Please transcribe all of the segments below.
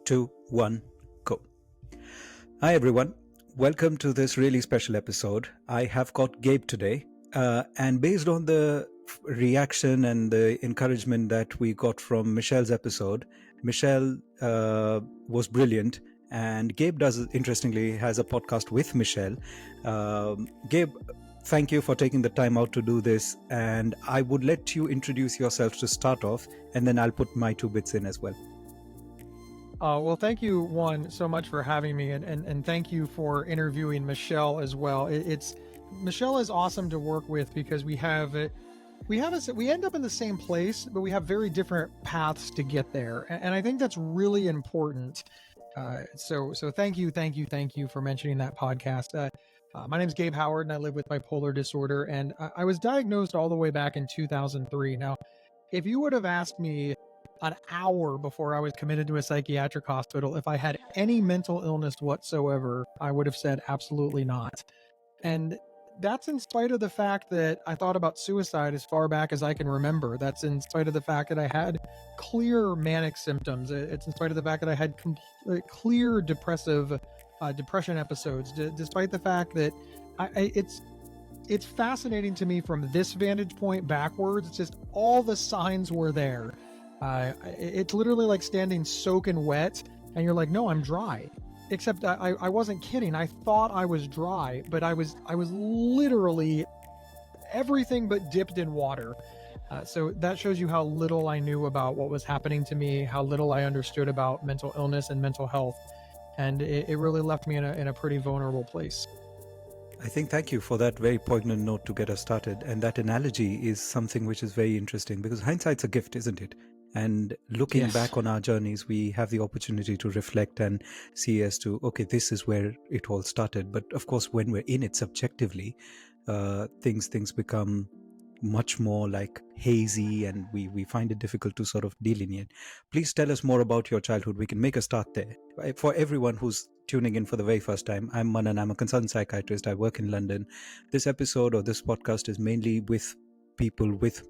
2, 1, go. Hi, everyone. Welcome to this really special episode. I have got Gabe today. And based on the reaction and the encouragement that we got from Michelle's episode, Michelle was brilliant. And Gabe interestingly, has a podcast with Michelle. Gabe, thank you for taking the time out to do this. And I would let you introduce yourself to start off, and then I'll put my 2 bits in as well. Well, thank you, Juan, so much for having me, and thank you for interviewing Michelle as well. Michelle is awesome to work with because we end up in the same place, but we have very different paths to get there, and I think that's really important. So thank you for mentioning that podcast. My name is Gabe Howard, and I live with bipolar disorder, and I was diagnosed all the way back in 2003. Now, if you would have asked me an hour before I was committed to a psychiatric hospital if I had any mental illness whatsoever, I would have said absolutely not. And that's in spite of the fact that I thought about suicide as far back as I can remember. That's in spite of the fact that I had clear manic symptoms. It's in spite of the fact that I had clear depression episodes, despite the fact that it's fascinating to me from this vantage point backwards. It's just all the signs were there. It's literally like standing soaking wet and you're like, no, I'm dry. Except I wasn't kidding. I thought I was dry, but I was literally everything but dipped in water. So that shows you how little I knew about what was happening to me, how little I understood about mental illness and mental health. And it really left me in a pretty vulnerable place. I think thank you for that very poignant note to get us started. And that analogy is something which is very interesting because hindsight's a gift, isn't it? And looking back on our journeys, we have the opportunity to reflect and see as to, okay, this is where it all started. But of course, when we're in it subjectively, things become much more like hazy and we find it difficult to sort of delineate. Please tell us more about your childhood. We can make a start there. For everyone who's tuning in for the very first time, I'm Manan. I'm a consultant psychiatrist. I work in London. This episode or this podcast is mainly with people with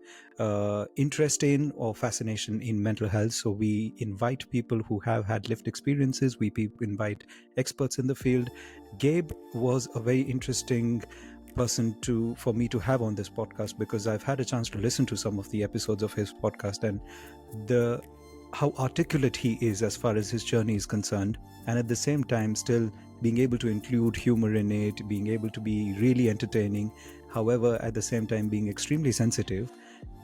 interest in or fascination in mental health. So we invite people who have had lived experiences. We invite experts in the field. Gabe was a very interesting person for me to have on this podcast because I've had a chance to listen to some of the episodes of his podcast and how articulate he is as far as his journey is concerned, and at the same time still being able to include humor in it, being able to be really entertaining, however at the same time being extremely sensitive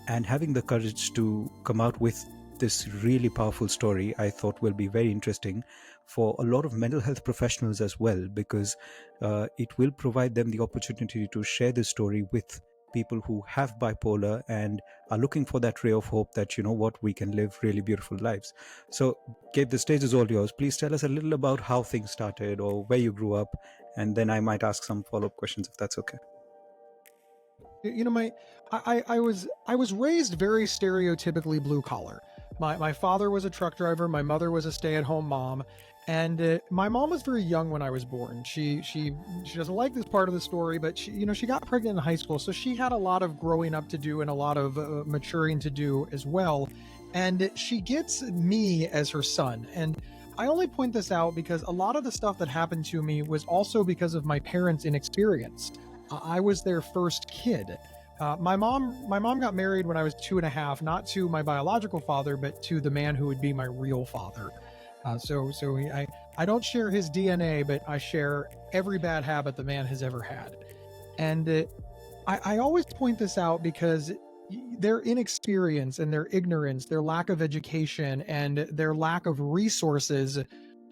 and having the courage to come out with this really powerful story. I thought will be very interesting for a lot of mental health professionals as well, because it will provide them the opportunity to share this story with people who have bipolar and are looking for that ray of hope that, you know what, we can live really beautiful lives. So Gabe, the stage is all yours. Please tell us a little about how things started or where you grew up, and then I might ask some follow-up questions if that's okay. You know, I was raised very stereotypically blue collar. My father was a truck driver. My mother was a stay-at-home mom. And my mom was very young when I was born. She doesn't like this part of the story, but she got pregnant in high school. So she had a lot of growing up to do and a lot of maturing to do as well. And she gets me as her son. And I only point this out because a lot of the stuff that happened to me was also because of my parents' inexperience. I was their first kid. My mom got married when I was 2.5, not to my biological father, but to the man who would be my real father. So I don't share his DNA, but I share every bad habit the man has ever had. And I always point this out because their inexperience and their ignorance, their lack of education and their lack of resources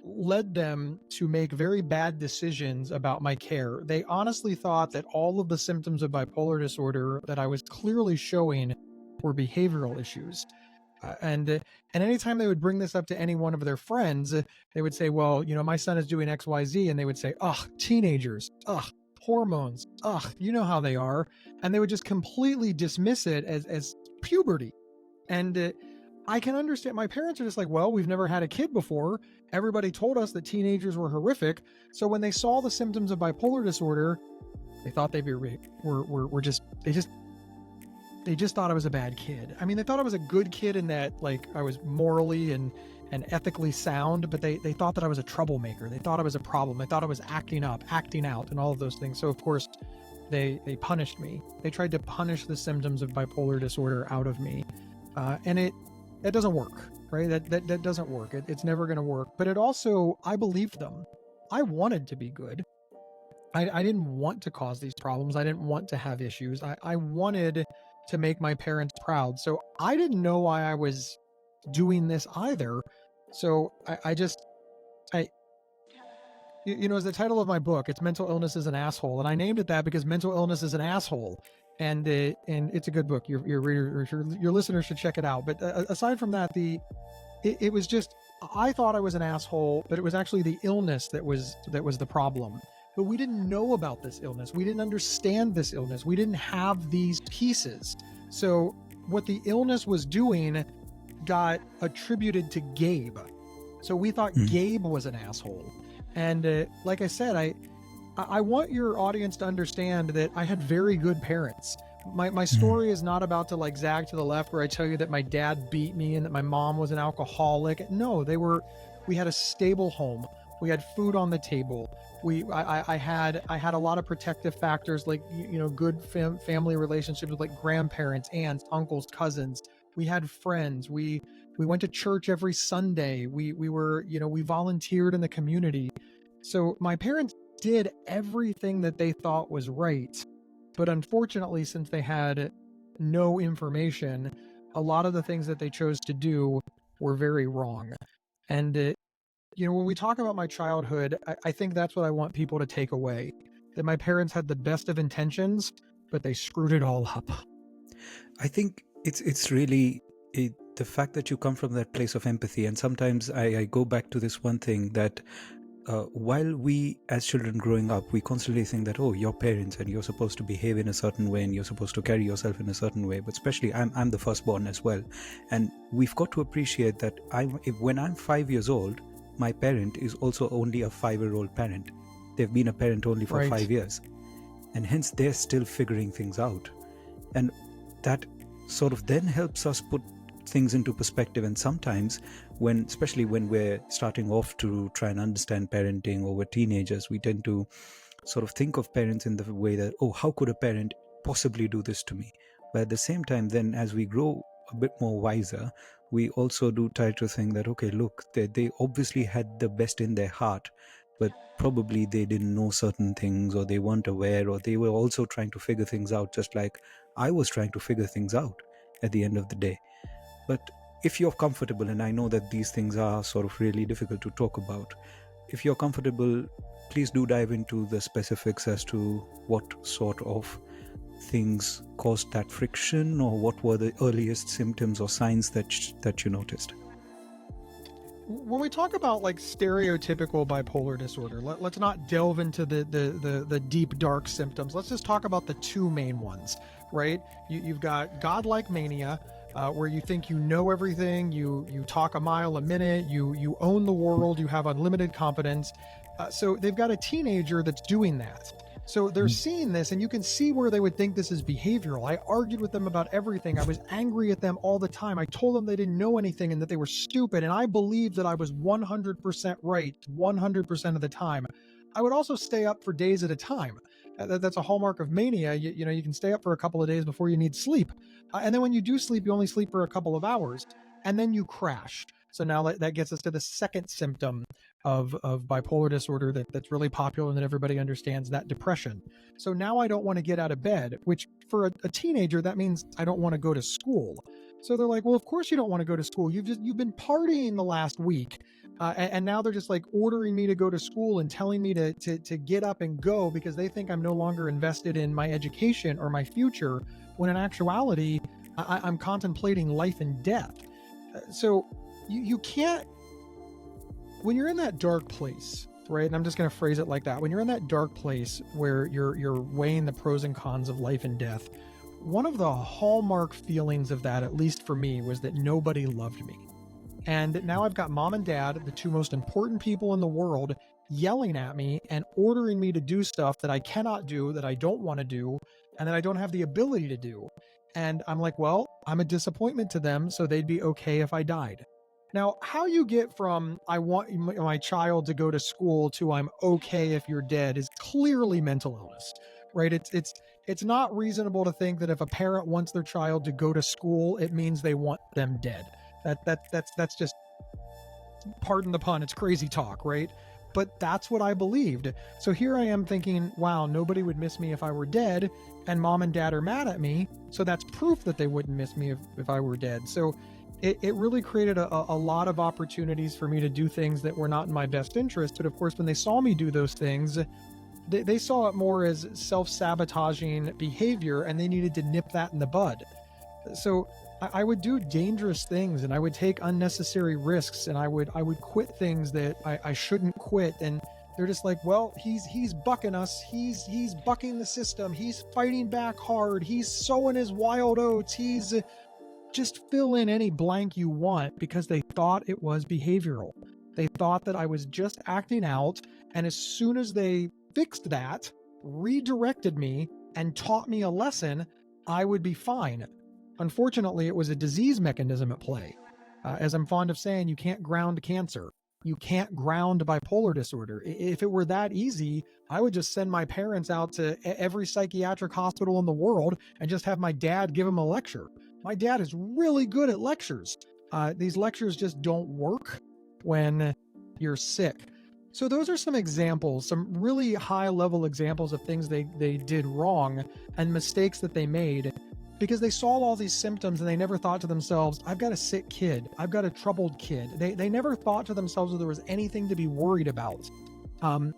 led them to make very bad decisions about my care. They honestly thought that all of the symptoms of bipolar disorder that I was clearly showing were behavioral issues. And anytime they would bring this up to any one of their friends, they would say, well, my son is doing XYZ. And they would say, ugh, teenagers, ugh, hormones, ugh, you know how they are. And they would just completely dismiss it as puberty. And I can understand. My parents are just like, well, we've never had a kid before. Everybody told us that teenagers were horrific. So when they saw the symptoms of bipolar disorder, they thought they just thought I was a bad kid. I mean, they thought I was a good kid in that, like, I was morally and and ethically sound, but they thought that I was a troublemaker. They thought I was a problem. They thought I was acting up, acting out, and all of those things. So of course, they punished me. They tried to punish the symptoms of bipolar disorder out of me, and it doesn't work, right? That doesn't work. It's never going to work. But it also, I believed them. I wanted to be good. I didn't want to cause these problems. I didn't want to have issues. I wanted to make my parents proud. So I didn't know why I was doing this either. So you know, as the title of my book, it's Mental Illness is an Asshole. And I named it that because mental illness is an asshole. And it's a good book. Your reader, your listeners should check it out. But aside from that, it was just, I thought I was an asshole, but it was actually the illness that was the problem. But we didn't know about this illness. We didn't understand this illness. We didn't have these pieces. So what the illness was doing got attributed to Gabe. So we thought Gabe was an asshole. And like I said, I want your audience to understand that I had very good parents. My story is not about to like zag to the left where I tell you that my dad beat me and that my mom was an alcoholic. No, we had a stable home. We had food on the table. I had a lot of protective factors, like, you know, good family relationships with like grandparents, aunts, uncles, cousins. We had friends. We went to church every Sunday. We were, you know, we volunteered in the community. So my parents did everything that they thought was right. But unfortunately, since they had no information, a lot of the things that they chose to do were very wrong. And you know, when we talk about my childhood, I think that's what I want people to take away. That my parents had the best of intentions, but they screwed it all up. I think it's really the fact that you come from that place of empathy. And sometimes I go back to this one thing that while we as children growing up, we constantly think that, oh, your parents and you're supposed to behave in a certain way and you're supposed to carry yourself in a certain way. But especially I'm the firstborn as well. And we've got to appreciate that when I'm 5 years old, my parent is also only a 5-year-old parent. They've been a parent only for 5 years. And hence they're still figuring things out. And that sort of then helps us put things into perspective. And sometimes especially when we're starting off to try and understand parenting, or we're teenagers, we tend to sort of think of parents in the way that, oh, how could a parent possibly do this to me? But at the same time, then as we grow a bit more wiser, we also do try to think that, okay, look, they obviously had the best in their heart, but probably they didn't know certain things, or they weren't aware, or they were also trying to figure things out, just like I was trying to figure things out at the end of the day. But if you're comfortable, and I know that these things are sort of really difficult to talk about, if you're comfortable, please do dive into the specifics as to what sort of things caused that friction, or what were the earliest symptoms or signs that you noticed. When we talk about like stereotypical bipolar disorder, let's not delve into the deep dark symptoms. Let's just talk about the two main ones, right? You've got godlike mania, where you think you know everything, you talk a mile a minute, you own the world, you have unlimited competence. So they've got a teenager that's doing that. So they're seeing this, and you can see where they would think this is behavioral. I argued with them about everything. I was angry at them all the time. I told them they didn't know anything and that they were stupid, and I believed that I was 100% right 100% of the time. I would also stay up for days at a time. That's a hallmark of mania. You know, you can stay up for a couple of days before you need sleep. And then when you do sleep, you only sleep for a couple of hours, and then you crash. So now that gets us to the second symptom of bipolar disorder that's really popular and that everybody understands, that depression. So now I don't want to get out of bed, which for a teenager, that means I don't want to go to school. So they're like, well, of course you don't want to go to school. You've been partying the last week. And now they're just like ordering me to go to school and telling me to get up and go because they think I'm no longer invested in my education or my future, when in actuality, I'm contemplating life and death. So you can't, when you're in that dark place, right? And I'm just going to phrase it like that. When you're in that dark place where you're weighing the pros and cons of life and death, one of the hallmark feelings of that, at least for me, was that nobody loved me. And now I've got mom and dad, the two most important people in the world, yelling at me and ordering me to do stuff that I cannot do, that I don't want to do, and that I don't have the ability to do. And I'm like, well, I'm a disappointment to them, so they'd be okay if I died. Now, how you get from I want my child to go to school to I'm okay if you're dead is clearly mental illness, right? It's not reasonable to think that if a parent wants their child to go to school, it means they want them dead. That's just, pardon the pun, it's crazy talk, right? But that's what I believed. So here I am thinking, wow, nobody would miss me if I were dead, and mom and dad are mad at me. So that's proof that they wouldn't miss me if I were dead. So it really created a lot of opportunities for me to do things that were not in my best interest. But of course, when they saw me do those things, they saw it more as self-sabotaging behavior, and they needed to nip that in the bud. So I would do dangerous things, and I would take unnecessary risks, and I would quit things that I shouldn't quit. And they're just like, well, he's bucking us. He's bucking the system. He's fighting back hard. He's sowing his wild oats. He's just fill in any blank you want, because they thought it was behavioral. They thought that I was just acting out. And as soon as they fixed that, redirected me, and taught me a lesson, I would be fine. Unfortunately, it was a disease mechanism at play. As I'm fond of saying, you can't ground cancer. You can't ground bipolar disorder. If it were that easy, I would just send my parents out to every psychiatric hospital in the world and just have my dad give them a lecture. My dad is really good at lectures. These lectures just don't work when you're sick. So those are some examples, some really high-level examples of things they did wrong and mistakes that they made, because they saw all these symptoms and they never thought to themselves, I've got a sick kid. I've got a troubled kid. They never thought to themselves that there was anything to be worried about. And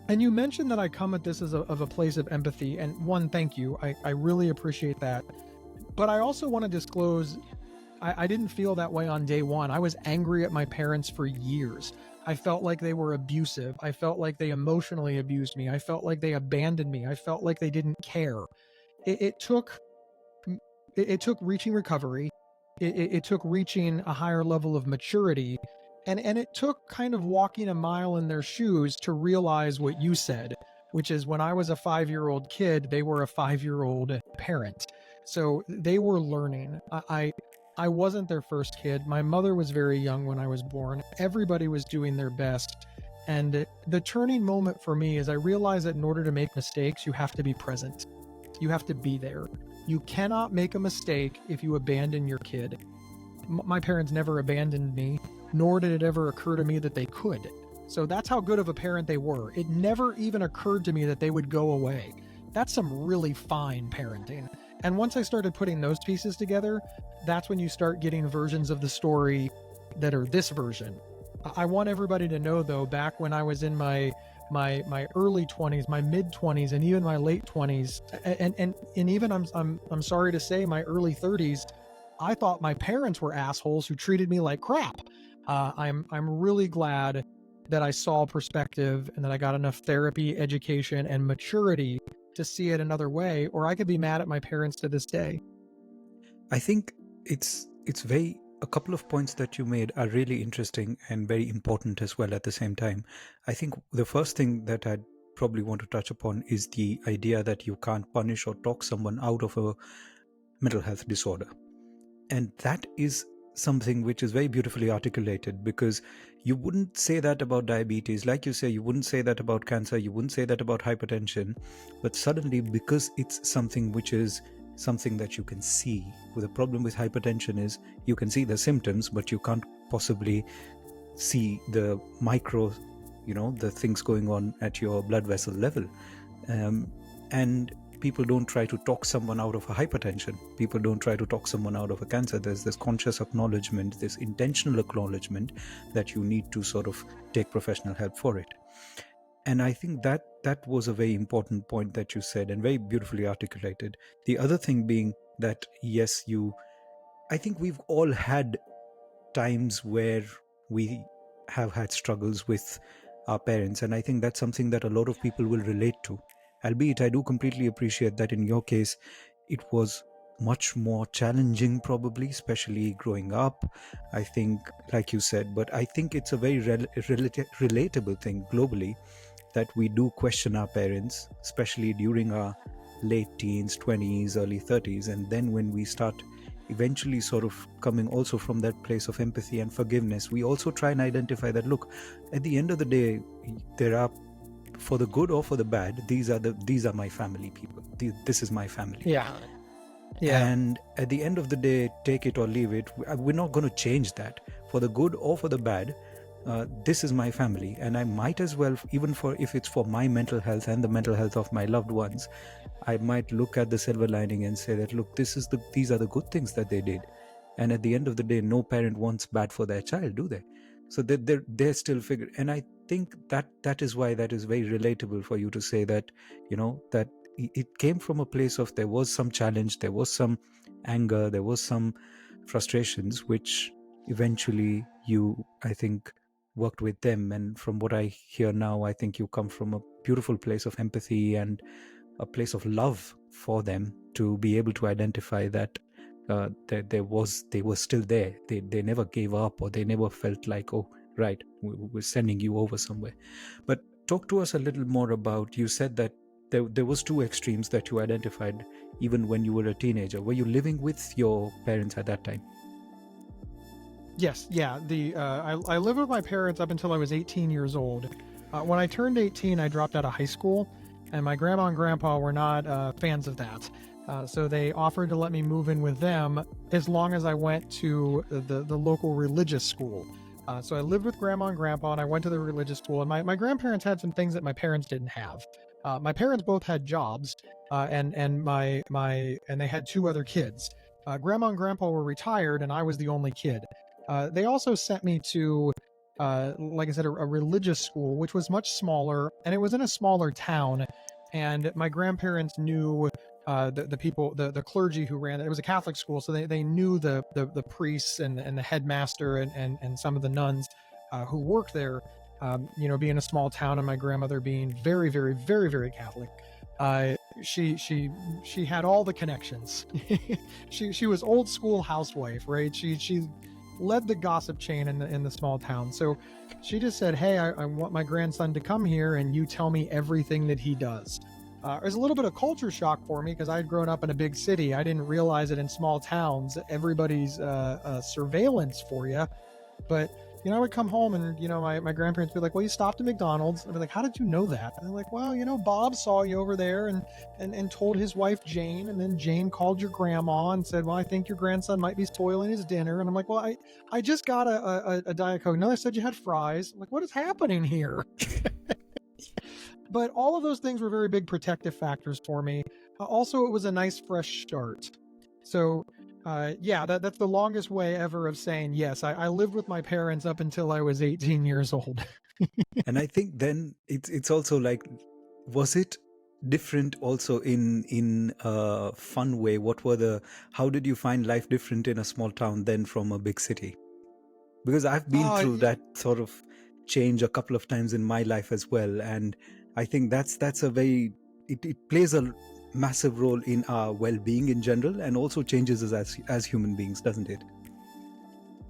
you mentioned that I come at this as of a place of empathy. And one, thank you. I really appreciate that. But I also want to disclose, I didn't feel that way on day one. I was angry at my parents for years. I felt like they were abusive. I felt like they emotionally abused me. I felt like they abandoned me. I felt like they didn't care. It took reaching recovery. It took reaching a higher level of maturity. And it took kind of walking a mile in their shoes to realize what you said, which is when I was a 5-year-old kid, they were a 5-year-old parent. So they were learning. I wasn't their first kid. My mother was very young when I was born. Everybody was doing their best. And the turning moment for me is I realized that in order to make mistakes, you have to be present. You have to be there. You cannot make a mistake if you abandon your kid. My parents never abandoned me, nor did it ever occur to me that they could. So that's how good of a parent they were. It never even occurred to me that they would go away. That's some really fine parenting. And once I started putting those pieces together, that's when you start getting versions of the story that are this version. I want everybody to know, though, back when I was in my early 20s, my mid 20s, and even my late 20s, and even I'm sorry to say my early 30s, I thought my parents were assholes who treated me like crap. I'm really glad that I saw perspective and that I got enough therapy, education, and maturity to see it another way, or I could be mad at my parents to this day. I think it's a couple of points that you made are really interesting and very important as well at the same time. I think the first thing that I'd probably want to touch upon is the idea that you can't punish or talk someone out of a mental health disorder. And that is something which is very beautifully articulated, because you wouldn't say that about diabetes. Like you say, you wouldn't say that about cancer, you wouldn't say that about hypertension, but suddenly, because it's something which is something that you can see. The problem with hypertension is you can see the symptoms, but you can't possibly see the micro, the things going on at your blood vessel level. And people don't try to talk someone out of a hypertension. People don't try to talk someone out of a cancer. There's this conscious acknowledgement, this intentional acknowledgement that you need to sort of take professional help for it. And I think that was a very important point that you said and very beautifully articulated. The other thing being that, yes, I think we've all had times where we have had struggles with our parents. And I think that's something that a lot of people will relate to. Albeit, I do completely appreciate that in your case, it was much more challenging, probably, especially growing up, I think, like you said. But I think it's a very relatable thing globally, that we do question our parents, especially during our late teens, 20s, early 30s. And then when we start eventually sort of coming also from that place of empathy and forgiveness, we also try and identify that, look, at the end of the day, there are, for the good or for the bad, these are my family people. This is my family. Yeah. And at the end of the day, take it or leave it, we're not going to change that. For the good or for the bad, this is my family, and I might as well, even for if it's for my mental health and the mental health of my loved ones, I might look at the silver lining and say that, look, these are the good things that they did. And at the end of the day, no parent wants bad for their child, do they? So they're still figuring. And I think that is why that is very relatable for you to say that, that it came from a place of, there was some challenge, there was some anger, there was some frustrations, which eventually you, I think, worked with them. And from what I hear now, I think you come from a beautiful place of empathy and a place of love for them, to be able to identify that they were still there. They never gave up, or they never felt like, oh, right, we're sending you over somewhere. But talk to us a little more about, you said that there was two extremes that you identified even when you were a teenager. Were you living with your parents at that time? Yes, yeah. I lived with my parents up until I was 18 years old. When I turned 18, I dropped out of high school, and my grandma and grandpa were not fans of that. So they offered to let me move in with them as long as I went to the local religious school. So I lived with grandma and grandpa, and I went to the religious school. And my grandparents had some things that my parents didn't have. My parents both had jobs, and they had two other kids. Grandma and grandpa were retired, and I was the only kid. They also sent me to, like I said, a religious school, which was much smaller, and it was in a smaller town. And my grandparents knew the people, the clergy who ran it. It was a Catholic school, so they knew the priests and the headmaster and some of the nuns who worked there. Being a small town, and my grandmother being very, very, very, very Catholic. She had all the connections. she was old school housewife, right? She led the gossip chain in the small town. So she just said, hey, I want my grandson to come here, and you tell me everything that he does. It was a little bit of culture shock for me, because I had grown up in a big city. I didn't realize that in small towns, everybody's surveillance for you. But I would come home, and my grandparents would be like, well, you stopped at McDonald's. I'd be like, how did you know that? And they're like, well, Bob saw you over there and told his wife Jane, and then Jane called your grandma and said, well, I think your grandson might be spoiling his dinner. And I'm like, well, I just got a Diet Coke. No, they said you had fries. I'm like, what is happening here? But all of those things were very big protective factors for me. Also, it was a nice fresh start. So that's the longest way ever of saying, yes, I lived with my parents up until I was 18 years old. And I think then it's also like, was it different also in a fun way? How did you find life different in a small town than from a big city? Because I've been through that sort of change a couple of times in my life as well. And I think that's a very, it plays a massive role in our well-being in general, and also changes us as human beings, doesn't it?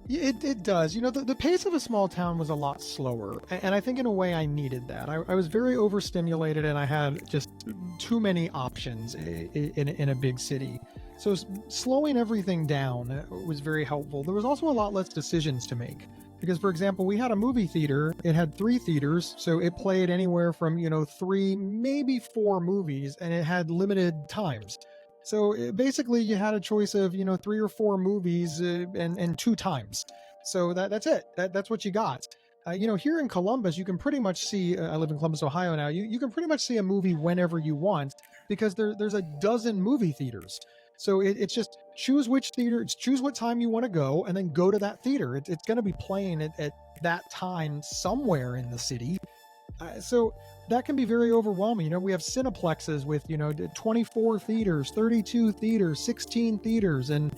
It does. The pace of a small town was a lot slower, and I think in a way I needed that. I was very overstimulated, and I had just too many options in a big city. So slowing everything down was very helpful. There was also a lot less decisions to make. Because, for example, we had a movie theater. It had 3 theaters, so it played anywhere from, 3, maybe 4 movies, and it had limited times. So basically, you had a choice of, 3 or 4 movies and 2 times. So that's it. That's what you got. Here in Columbus, you can pretty much see, I live in Columbus, Ohio now, you can pretty much see a movie whenever you want, because there's a dozen movie theaters. So it's just choose which theater, choose what time you want to go, and then go to that theater. It's going to be playing at that time somewhere in the city. So that can be very overwhelming. We have cineplexes with, 24 theaters, 32 theaters, 16 theaters, and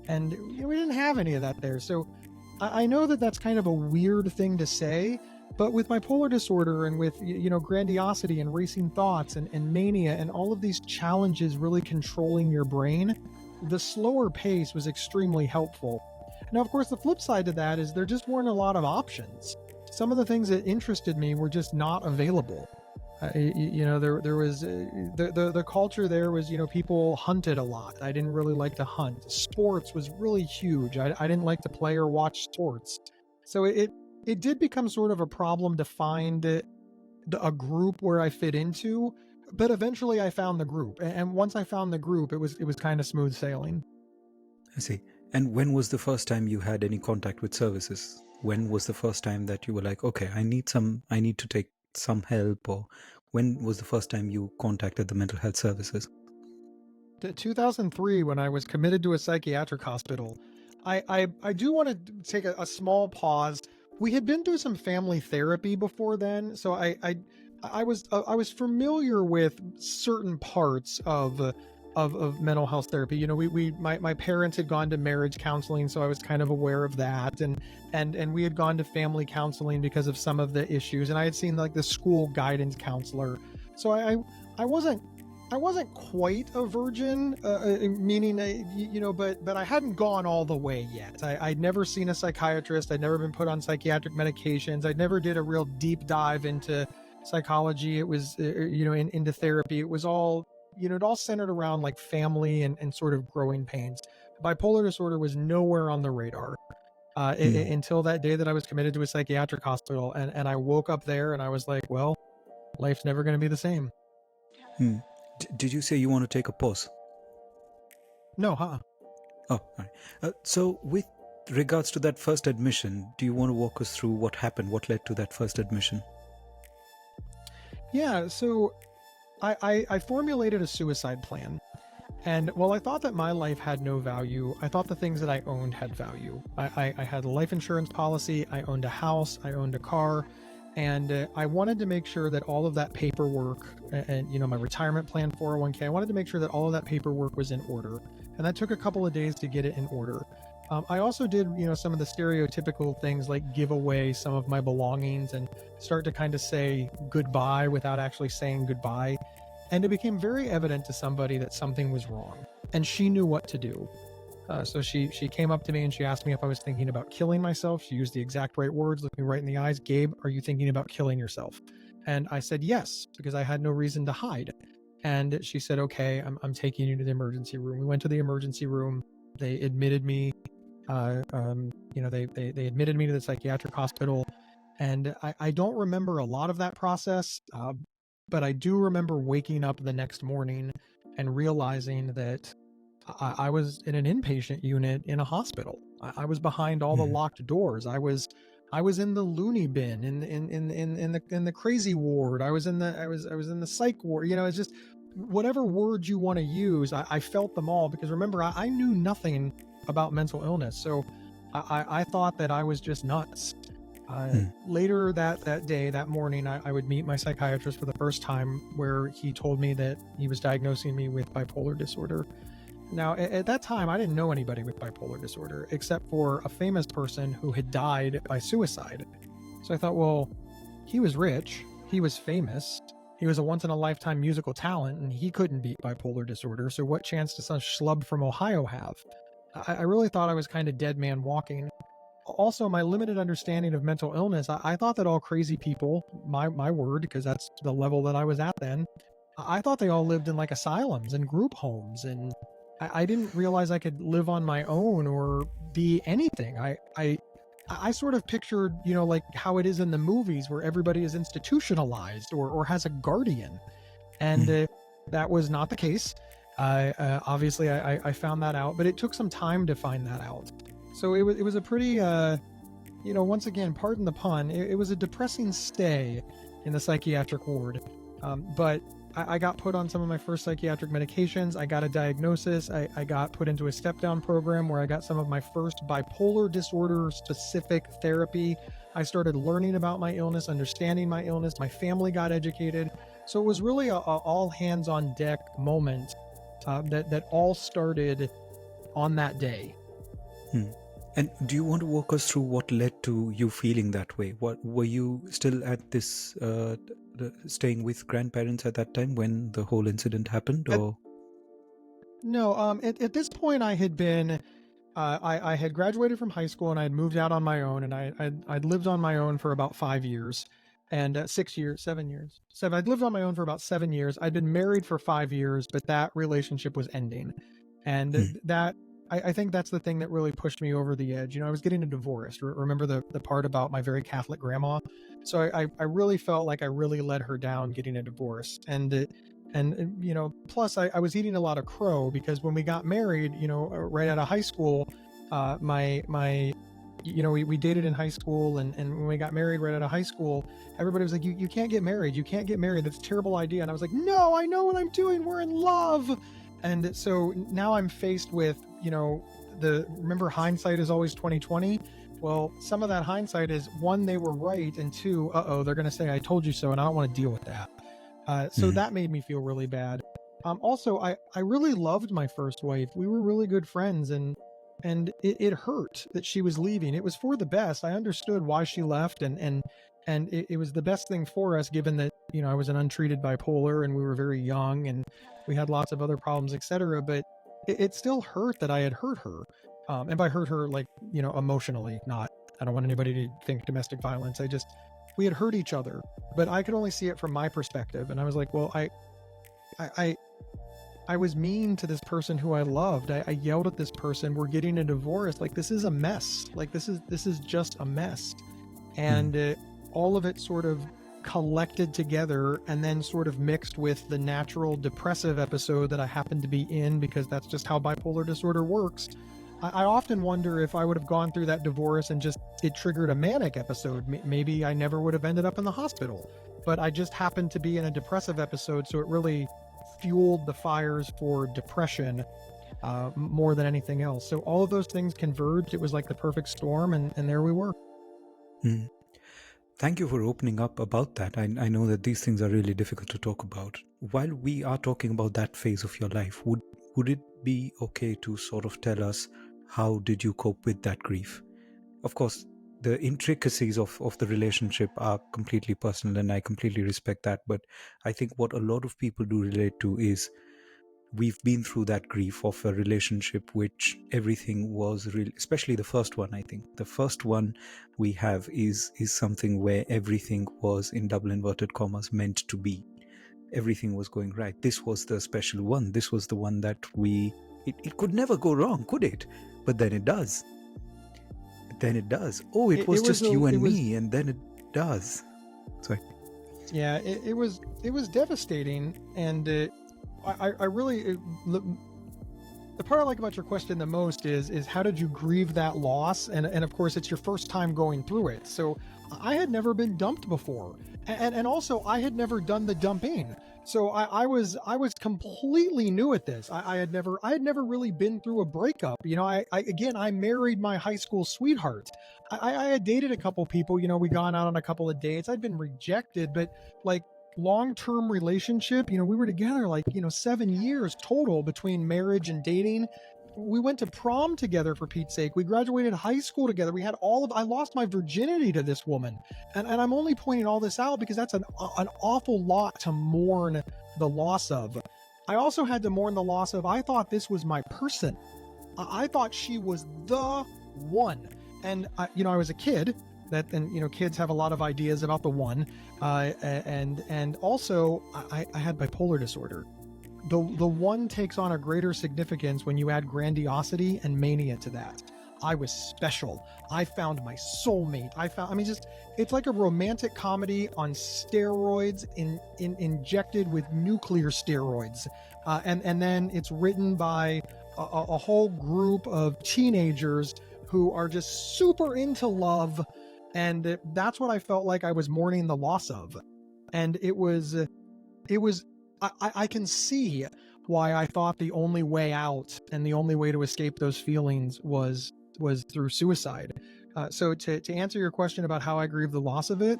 we didn't have any of that there. So I know that that's kind of a weird thing to say, but with bipolar disorder and with, grandiosity and racing thoughts and mania and all of these challenges really controlling your brain, the slower pace was extremely helpful. Now, of course, the flip side to that is there just weren't a lot of options. Some of the things that interested me were just not available. There was the culture there was, people hunted a lot. I didn't really like to hunt. Sports was really huge. I didn't like to play or watch sports. So it did become sort of a problem to find a group where I fit into. But eventually I found the group. And once I found the group, it was kind of smooth sailing. I see. And when was the first time you had any contact with services? When was the first time that you were like, okay, I need to take some help? Or when was the first time you contacted the mental health services? 2003, when I was committed to a psychiatric hospital. I do want to take a small pause. We had been through some family therapy before then, so I was familiar with certain parts of mental health therapy. My parents had gone to marriage counseling, so I was kind of aware of that, and we had gone to family counseling because of some of the issues, and I had seen like the school guidance counselor. So I wasn't quite a virgin, meaning, but I hadn't gone all the way yet. I'd never seen a psychiatrist. I'd never been put on psychiatric medications. I never did a real deep dive into psychology. It was, into therapy. It was all, it all centered around like family and sort of growing pains. Bipolar disorder was nowhere on the radar until that day that I was committed to a psychiatric hospital. And I woke up there and I was like, well, life's never going to be the same. Did you say you want to take a pause? No, huh? Oh, all right. So with regards to that first admission, do you want to walk us through what happened? What led to that first admission? Yeah, so I formulated a suicide plan. And while I thought that my life had no value, I thought the things that I owned had value. I had a life insurance policy, I owned a house, I owned a car, and I wanted to make sure that all of that paperwork and my retirement plan, 401k, I wanted to make sure that all of that paperwork was in order. And that took a couple of days to get it in order. I also did, some of the stereotypical things like give away some of my belongings and start to kind of say goodbye without actually saying goodbye. And it became very evident to somebody that something was wrong, and she knew what to do. So she came up to me and she asked me if I was thinking about killing myself. She used the exact right words, looked me right in the eyes. Gabe, are you thinking about killing yourself? And I said yes, because I had no reason to hide. And she said, okay, I'm taking you to the emergency room. We went to the emergency room. They admitted me. They admitted me to the psychiatric hospital. And I don't remember a lot of that process, but I do remember waking up the next morning and realizing that I was in an inpatient unit in a hospital. I was behind all the locked doors. I was in the loony bin, in the crazy ward. I was in the psych ward. It's just whatever words you want to use. I felt them all, because remember, I knew nothing about mental illness, so I thought that I was just nuts. Later that day, that morning, I would meet my psychiatrist for the first time, where he told me that he was diagnosing me with bipolar disorder. Now, at that time, I didn't know anybody with bipolar disorder, except for a famous person who had died by suicide. So I thought, well, he was rich, he was famous, he was a once-in-a-lifetime musical talent, and he couldn't beat bipolar disorder, so what chance does some schlub from Ohio have? I really thought I was kind of dead man walking. Also, my limited understanding of mental illness, I thought that all crazy people, my word, because that's the level that I was at then, I thought they all lived in like asylums and group homes, and I didn't realize I could live on my own or be anything. I sort of pictured, like how it is in the movies where everybody is institutionalized or has a guardian. And that was not the case. Obviously, I found that out, but it took some time to find that out. So it was a pretty, once again, pardon the pun, it was a depressing stay in the psychiatric ward. But I got put on some of my first psychiatric medications. I got a diagnosis. I got put into a step-down program where I got some of my first bipolar disorder specific therapy. I started learning about my illness, understanding my illness. My family got educated. So it was really a all hands on deck moment that all started on that day. And do you want to walk us through what led to you feeling that way? What were you still at this staying with grandparents at that time when the whole incident happened, or? No, at this point I had been, I had graduated from high school and I had moved out on my own, and I'd lived on my own for about 5 years. and 6 years, 7 years. I'd lived on my own for about 7 years. I'd been married for 5 years, but that relationship was ending. And that, I think that's the thing that really pushed me over the edge. I was getting a divorce. Remember the part about my very Catholic grandma? So I really felt like I really let her down getting a divorce. And plus I was eating a lot of crow because when we got married, right out of high school, we dated in high school, and when we got married right out of high school, everybody was like, you can't get married. You can't get married. That's a terrible idea. And I was like, no, I know what I'm doing. We're in love. And so now I'm faced with, remember hindsight is always 2020. Well, some of that hindsight is, one, they were right, and two, they're going to say I told you so, and I don't want to deal with that. So that made me feel really bad. Also, I really loved my first wife. We were really good friends, and it hurt that she was leaving. It was for the best. I understood why she left, and it was the best thing for us, given that, I was an untreated bipolar and we were very young and we had lots of other problems, etc. But it still hurt that I had hurt her. And by hurt her, like, emotionally, not, I don't want anybody to think domestic violence. We had hurt each other, but I could only see it from my perspective. And I was like, well, I was mean to this person who I loved. I yelled at this person. We're getting a divorce. Like, this is a mess. Like, this is just a mess. And all of it sort of collected together and then sort of mixed with the natural depressive episode that I happened to be in, because that's just how bipolar disorder works. I often wonder if I would have gone through that divorce and just it triggered a manic episode. Maybe I never would have ended up in the hospital, but I just happened to be in a depressive episode. So it really fueled the fires for depression more than anything else. So all of those things converged. It was like the perfect storm, and there we were. Thank you for opening up about that. I know that these things are really difficult to talk about. While we are talking about that phase of your life, would it be okay to sort of tell us, how did you cope with that grief? Of course, the intricacies of the relationship are completely personal, and I completely respect that. But I think what a lot of people do relate to is, we've been through that grief of a relationship which everything was real, especially the first one. I think the first one we have is something where everything was, in double inverted commas, meant to be. Everything was going right. This was the special one. This was the one that it could never go wrong, could it? But then it does. Oh, it was just you and me, and then it does. Sorry. Yeah, it was devastating, and I really, the part I like about your question the most is how did you grieve that loss? And of course, it's your first time going through it. So I had never been dumped before, and also I had never done the dumping. So I was completely new at this. I had never really been through a breakup. I married my high school sweetheart. I had dated a couple people. We'd gone out on a couple of dates. I'd been rejected, but like, long-term relationship, we were together 7 years total between marriage and dating. We went to prom together, for Pete's sake. We graduated high school together. We had I lost my virginity to this woman. And I'm only pointing all this out because that's an awful lot to mourn the loss of. I also had to mourn the loss of, I thought this was my person. I thought she was the one. And I was a kid. Kids have a lot of ideas about the one, and also I had bipolar disorder. The one takes on a greater significance when you add grandiosity and mania to that. I was special. I found my soulmate. It's like a romantic comedy on steroids, injected with nuclear steroids, and then it's written by a whole group of teenagers who are just super into love. And that's what I felt like I was mourning the loss of. And I can see why I thought the only way out and the only way to escape those feelings was through suicide. So to answer your question about how I grieved the loss of it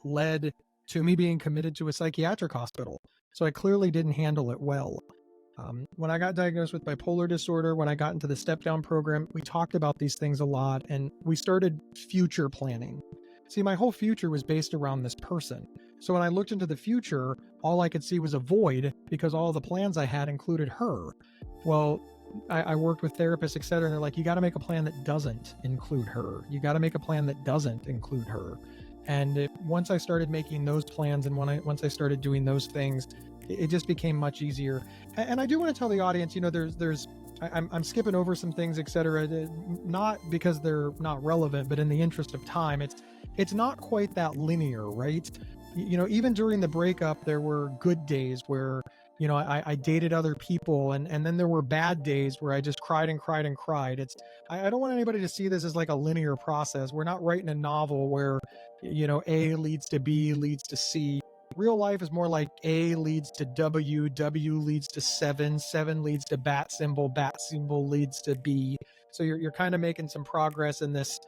led to me being committed to a psychiatric hospital. So I clearly didn't handle it well. When I got diagnosed with bipolar disorder, when I got into the step-down program, we talked about these things a lot, and we started future planning. See, my whole future was based around this person. So when I looked into the future, all I could see was a void because all the plans I had included her. Well, I worked with therapists, etc., and they're like, you got to make a plan that doesn't include her. You got to make a plan that doesn't include her. And once I started making those plans and once I started doing those things, it just became much easier. And I do want to tell the audience, I'm skipping over some things, etc. Not because they're not relevant, but in the interest of time, it's not quite that linear, right? Even during the breakup, there were good days where I dated other people, and then there were bad days where I just cried and cried and cried. I don't want anybody to see this as like a linear process. We're not writing a novel where A leads to B leads to C. Real life is more like A leads to W, W leads to 7, 7 leads to bat symbol leads to B. So you're kind of making some progress in this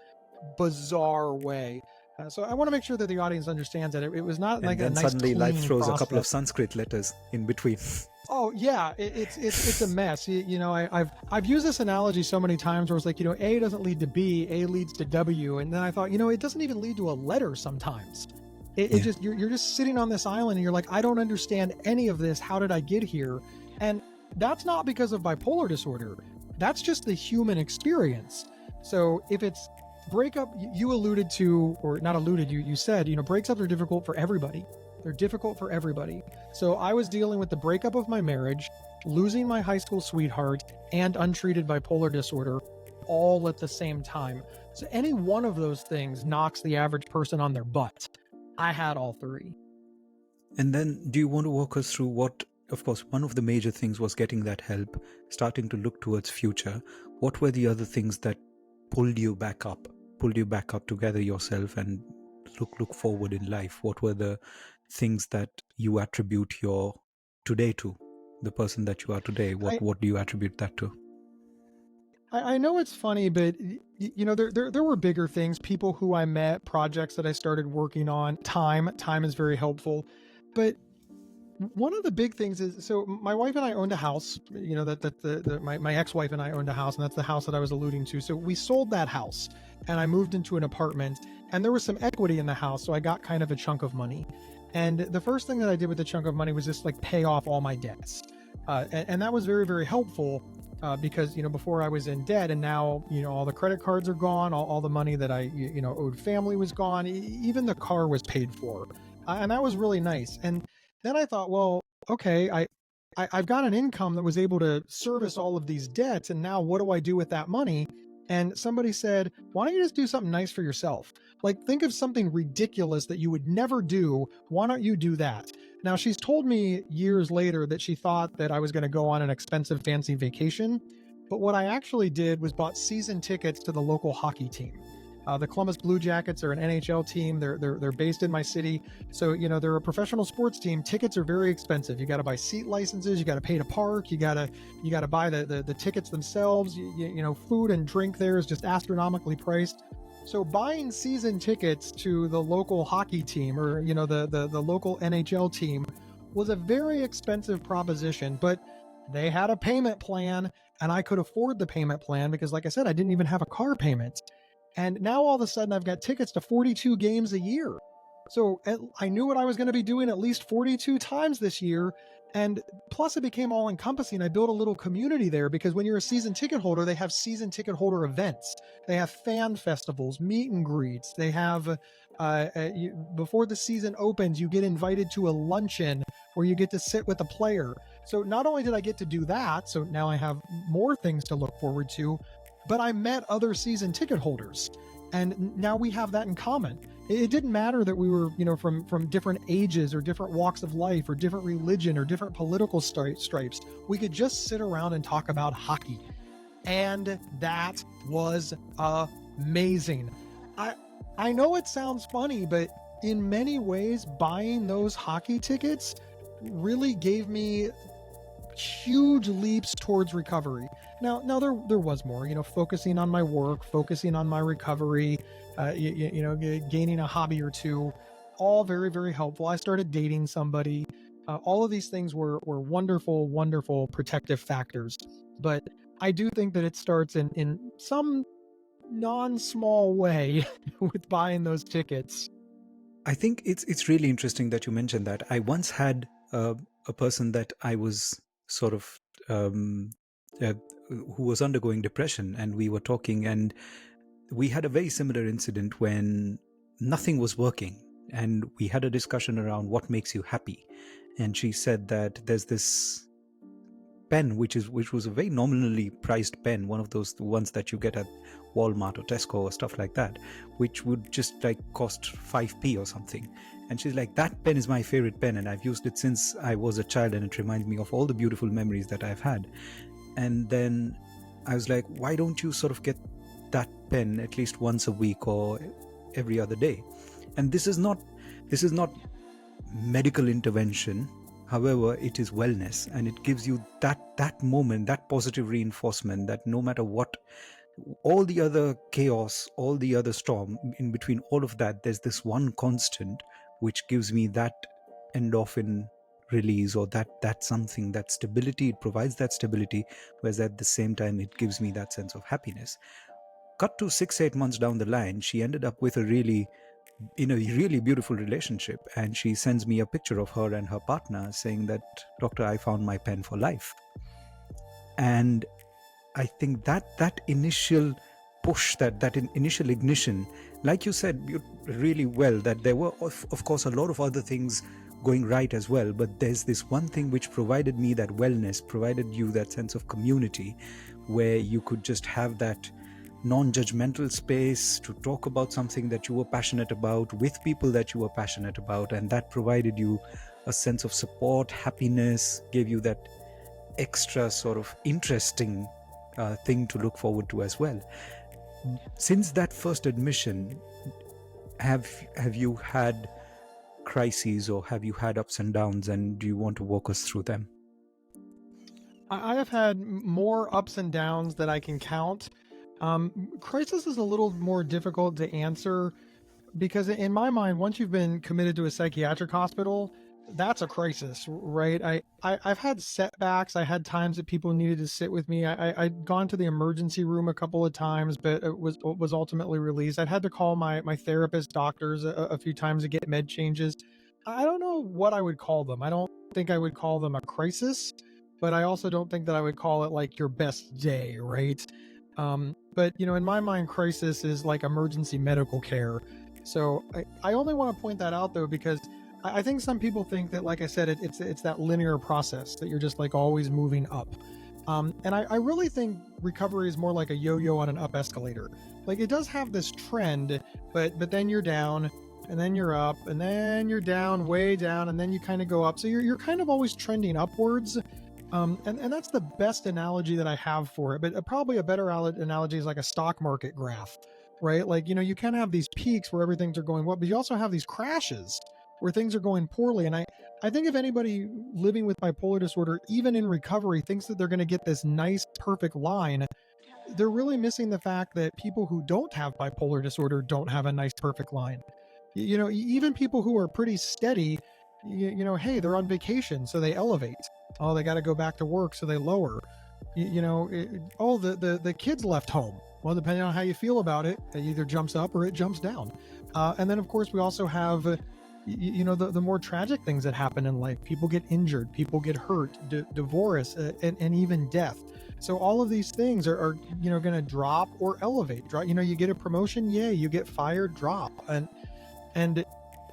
bizarre way. So I want to make sure that the audience understands that it was not and like then a nice suddenly life clean throws process. a couple of Sanskrit letters in between. Oh yeah, it's a mess. I've used this analogy so many times where it's like, A doesn't lead to B, A leads to W, and then I thought, it doesn't even lead to a letter sometimes. It just you're just sitting on this island and you're like, I don't understand any of this. How did I get here? And that's not because of bipolar disorder. That's just the human experience. So if it's breakup, you alluded to, or not alluded, you said, breakups are difficult for everybody. They're difficult for everybody. So I was dealing with the breakup of my marriage, losing my high school sweetheart, and untreated bipolar disorder all at the same time. So any one of those things knocks the average person on their butt. I had all three. And then do you want to walk us through what, of course, one of the major things was getting that help, starting to look towards future. What were the other things that pulled you back up to gather yourself and look forward in life? What were the things that you attribute your today to, the person that you are today? What do you attribute that to? I know it's funny, but there were bigger things, people who I met, projects that I started working on. Time is very helpful. But one of the big things is, so my wife and I owned a house, my ex-wife and I owned a house, and that's the house that I was alluding to. So we sold that house and I moved into an apartment, and there was some equity in the house. So I got kind of a chunk of money. And the first thing that I did with the chunk of money was just like pay off all my debts. And that was very, very helpful because, before I was in debt, and now, all the credit cards are gone. All the money that I, owed family was gone. Even the car was paid for. And that was really nice. And then I thought, well, okay, I've got an income that was able to service all of these debts. And now what do I do with that money? And somebody said, why don't you just do something nice for yourself? Like, think of something ridiculous that you would never do. Why don't you do that? Now, she's told me years later that she thought that I was going to go on an expensive, fancy vacation. But what I actually did was bought season tickets to the local hockey team. The Columbus Blue Jackets are an NHL team. They're based in my city. So, they're a professional sports team. Tickets are very expensive. You got to buy seat licenses. You got to pay to park. You got to buy the tickets themselves. Food and drink there is just astronomically priced. So buying season tickets to the local hockey team or, the local NHL team was a very expensive proposition, but they had a payment plan and I could afford the payment plan because, like I said, I didn't even have a car payment. And now all of a sudden I've got tickets to 42 games a year. So I knew what I was going to be doing at least 42 times this year. And plus it became all encompassing. I built a little community there because when you're a season ticket holder, they have season ticket holder events. They have fan festivals, meet and greets. They have, before the season opens, you get invited to a luncheon where you get to sit with a player. So not only did I get to do that, so now I have more things to look forward to, but I met other season ticket holders. And now we have that in common. It didn't matter that we were, from different ages or different walks of life or different religion or different political stripes. We could just sit around and talk about hockey. And that was amazing. I know it sounds funny, but in many ways, buying those hockey tickets really gave me huge leaps towards recovery. Now there was more, focusing on my work, focusing on my recovery, gaining a hobby or two, all very, very helpful. I started dating somebody. All of these things were wonderful, wonderful protective factors. But I do think that it starts in some non-small way with buying those tickets. I think it's really interesting that you mentioned that. I once had a person that I was sort of who was undergoing depression, and we were talking, and we had a very similar incident when nothing was working. And we had a discussion around what makes you happy. And she said that there's this pen which was a very nominally priced pen, one of those ones that you get at Walmart or Tesco or stuff like that, which would just like cost 5p or something. And she's like, that pen is my favorite pen, and I've used it since I was a child, and it reminds me of all the beautiful memories that I've had. And then I was like, why don't you sort of get that pen at least once a week or every other day? And this is not medical intervention. However, it is wellness, and it gives you that moment, that positive reinforcement that no matter what, all the other chaos, all the other storm, in between all of that, there's this one constant which gives me that endorphin release, or that something, that stability. It provides that stability, whereas at the same time, it gives me that sense of happiness. Cut to 6-8 months down the line, she ended up with a really beautiful relationship, and she sends me a picture of her and her partner saying that, doctor, I found my pen for life. And I think that initial push, that initial ignition, like you said really well, that there were of course a lot of other things going right as well, but there's this one thing which provided me that wellness, provided you that sense of community, where you could just have that non-judgmental space to talk about something that you were passionate about with people that you were passionate about, and that provided you a sense of support, happiness, gave you that extra sort of interesting thing to look forward to as well. Since that first admission, have you had crises, or have you had ups and downs, and do you want to walk us through them? I have had more ups and downs that I can count. Crisis is a little more difficult to answer because in my mind, once you've been committed to a psychiatric hospital, that's a crisis, right? I've had setbacks. I had times that people needed to sit with me. I'd gone to the emergency room a couple of times, but it was ultimately released. I'd had to call my therapist, doctors a few times to get med changes. I don't know what I would call them. I don't think I would call them a crisis, but I also don't think that I would call it like your best day, right? But in my mind, crisis is like emergency medical care. So I only want to point that out though, because I think some people think that, like I said, it's that linear process that you're just like always moving up. And I really think recovery is more like a yo-yo on an up escalator. Like it does have this trend, but then you're down, and then you're up, and then you're down, way down, and then you kind of go up. So you're kind of always trending upwards. And that's the best analogy that I have for it. But probably a better analogy is like a stock market graph, right? Like, you can have these peaks where everything's are going well, but you also have these crashes where things are going poorly. And I think if anybody living with bipolar disorder, even in recovery, thinks that they're going to get this nice, perfect line, they're really missing the fact that people who don't have bipolar disorder don't have a nice, perfect line. Even people who are pretty steady, hey, they're on vacation, so they elevate. Oh, they got to go back to work, so they lower. The kids left home. Well, depending on how you feel about it, it either jumps up or it jumps down. And then, of course, we also have, the more tragic things that happen in life. People get injured, people get hurt, divorce, and even death. So all of these things are going to drop or elevate. You get a promotion, yay. You get fired, drop. And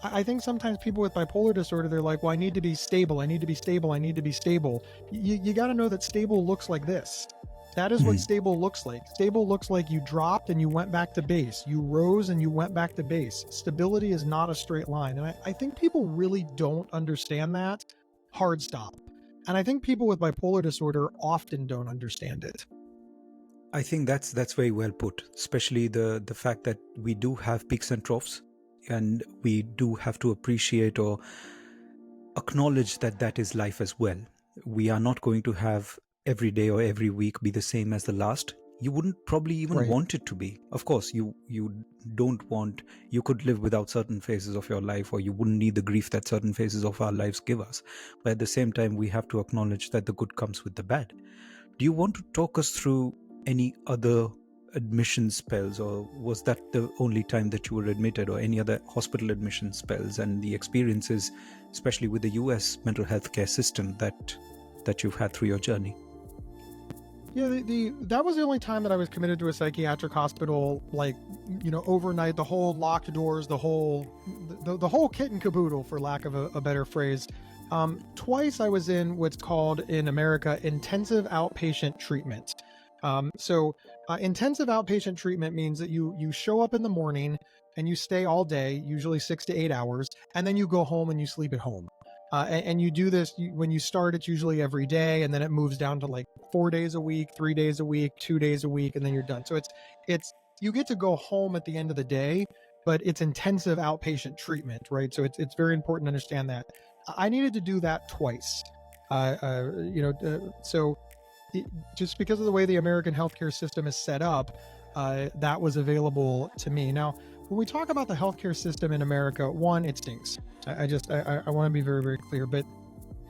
I think sometimes people with bipolar disorder, they're like, well, I need to be stable. I need to be stable. I need to be stable. You got to know that stable looks like this. That is what stable looks like. Stable looks like you dropped and you went back to base. You rose and you went back to base. Stability is not a straight line. And I think people really don't understand that. Hard stop. And I think people with bipolar disorder often don't understand it. I think that's very well put, especially the fact that we do have peaks and troughs. And we do have to appreciate or acknowledge that is life as well. We are not going to have every day or every week be the same as the last. You wouldn't probably even want it to be. Of course, you could live without certain phases of your life, or you wouldn't need the grief that certain phases of our lives give us. But at the same time, we have to acknowledge that the good comes with the bad. Do you want to talk us through any other admission spells, or was that the only time that you were admitted, or any other hospital admission spells, and the experiences, especially with the US mental health care system, that you've had through your journey? Yeah, that was the only time that I was committed to a psychiatric hospital, like, overnight, the whole locked doors, the whole kit and caboodle, for lack of a better phrase. Twice I was in what's called in America intensive outpatient treatment. Intensive outpatient treatment means that you show up in the morning and you stay all day, usually 6 to 8 hours, and then you go home and you sleep at home. And you do this when you start, it's usually every day, and then it moves down to like 4 days a week, 3 days a week, 2 days a week, and then you're done. So it's you get to go home at the end of the day, but it's intensive outpatient treatment, right? So it's very important to understand that. I needed to do that twice. Just because of the way the American healthcare system is set up, that was available to me. Now, when we talk about the healthcare system in America, one, it stinks. I want to be very, very clear, but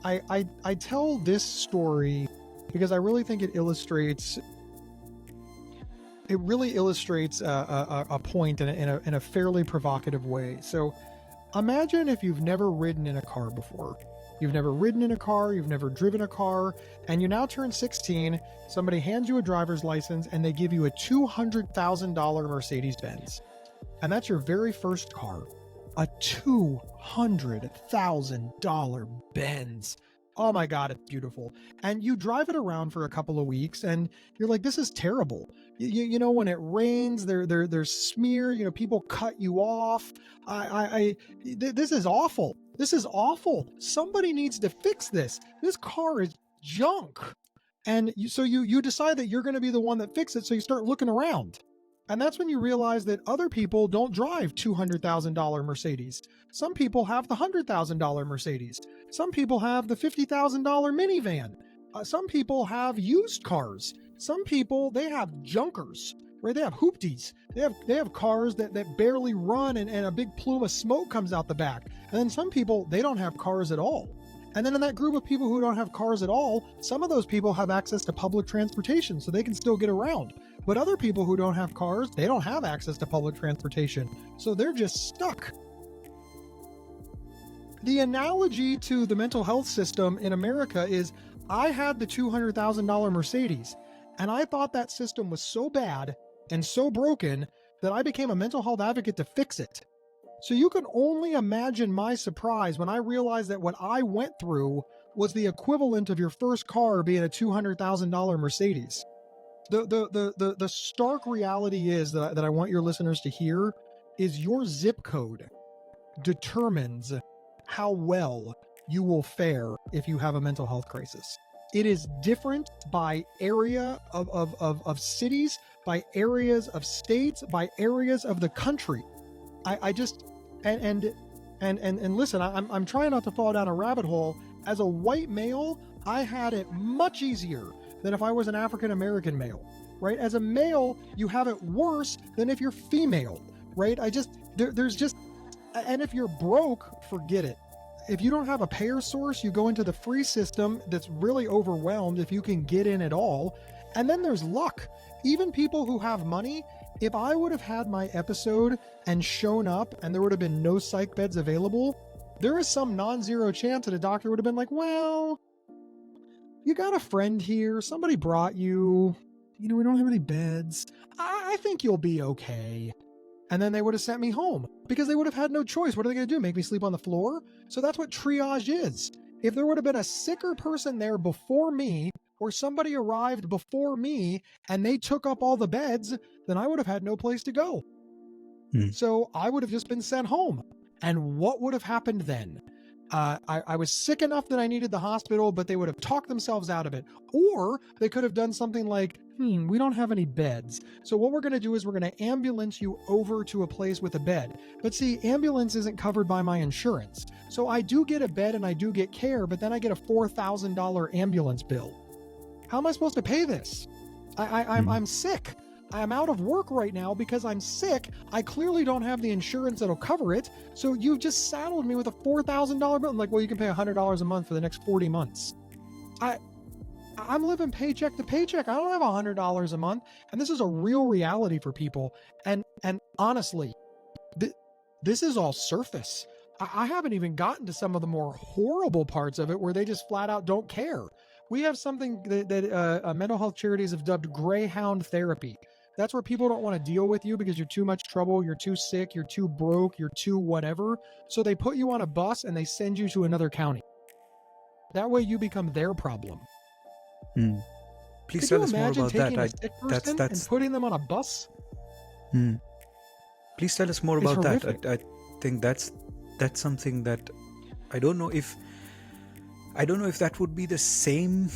I tell this story because I really think it really illustrates a point in a fairly provocative way. So imagine if you've never ridden in a car before. You've never ridden in a car, you've never driven a car, and you now turn 16, somebody hands you a driver's license, and they give you a $200,000 Mercedes-Benz. And that's your very first car. A $200,000 Benz. Oh my God, it's beautiful. And you drive it around for a couple of weeks and you're like, this is terrible. When it rains, there's smear, people cut you off. This is awful. This is awful. Somebody needs to fix this. This car is junk. And so you decide that you're going to be the one that fixes it. So you start looking around. And that's when you realize that other people don't drive $200,000 Mercedes. Some people have the $100,000 Mercedes. Some people have the $50,000 minivan. Some people have used cars. Some people, they have junkers, right? They have hoopties. They have cars that barely run and a big plume of smoke comes out the back. And then some people, they don't have cars at all. And then in that group of people who don't have cars at all, some of those people have access to public transportation so they can still get around. But other people who don't have cars, they don't have access to public transportation. So they're just stuck. The analogy to the mental health system in America is I had the $200,000 Mercedes, and I thought that system was so bad and so broken that I became a mental health advocate to fix it. So you can only imagine my surprise when I realized that what I went through was the equivalent of your first car being a $200,000 Mercedes. The stark reality is that I want your listeners to hear is your zip code determines how well you will fare if you have a mental health crisis. It is different by area of cities, by areas of states, by areas of the country. Listen, I'm trying not to fall down a rabbit hole. As a white male, I had it much easier than if I was an African American male, right? As a male, you have it worse than if you're female, right? And if you're broke, forget it. If you don't have a payer source, you go into the free system that's really overwhelmed if you can get in at all. And then there's luck. Even people who have money, if I would have had my episode and shown up and there would have been no psych beds available, there is some non-zero chance that a doctor would have been like, well, you got a friend here, somebody brought you, we don't have any beds. I think you'll be okay. And then they would have sent me home because they would have had no choice. What are they going to do? Make me sleep on the floor? So that's what triage is. If there would have been a sicker person there before me, or somebody arrived before me and they took up all the beds, then I would have had no place to go. So I would have just been sent home. And what would have happened then? I was sick enough that I needed the hospital, but they would have talked themselves out of it. Or they could have done something like, we don't have any beds. So what we're going to do is we're going to ambulance you over to a place with a bed. But see, ambulance isn't covered by my insurance. So I do get a bed and I do get care, but then I get a $4,000 ambulance bill. How am I supposed to pay this? I'm sick. I'm out of work right now because I'm sick. I clearly don't have the insurance that'll cover it. So you just saddled me with a $4,000 bill. I'm like, well, you can pay $100 a month for the next 40 months. I'm living paycheck to paycheck. I don't have $100 a month. And this is a real reality for people. And honestly, this is all surface. I haven't even gotten to some of the more horrible parts of it where they just flat out don't care. We have something that mental health charities have dubbed Greyhound therapy. That's where people don't want to deal with you because you're too much trouble, you're too sick, you're too broke, you're too whatever. So they put you on a bus and they send you to another county. That way you become their problem. Please Could tell you us more imagine about taking that. a sick person and putting them on a bus? Please tell us more It's about horrific. that. I think that's something that I don't know if that would be the same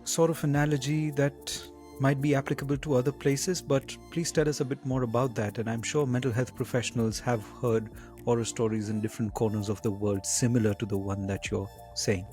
sort of analogy that might be applicable to other places, but please tell us a bit more about that. And I'm sure mental health professionals have heard horror stories in different corners of the world similar to the one that you're saying.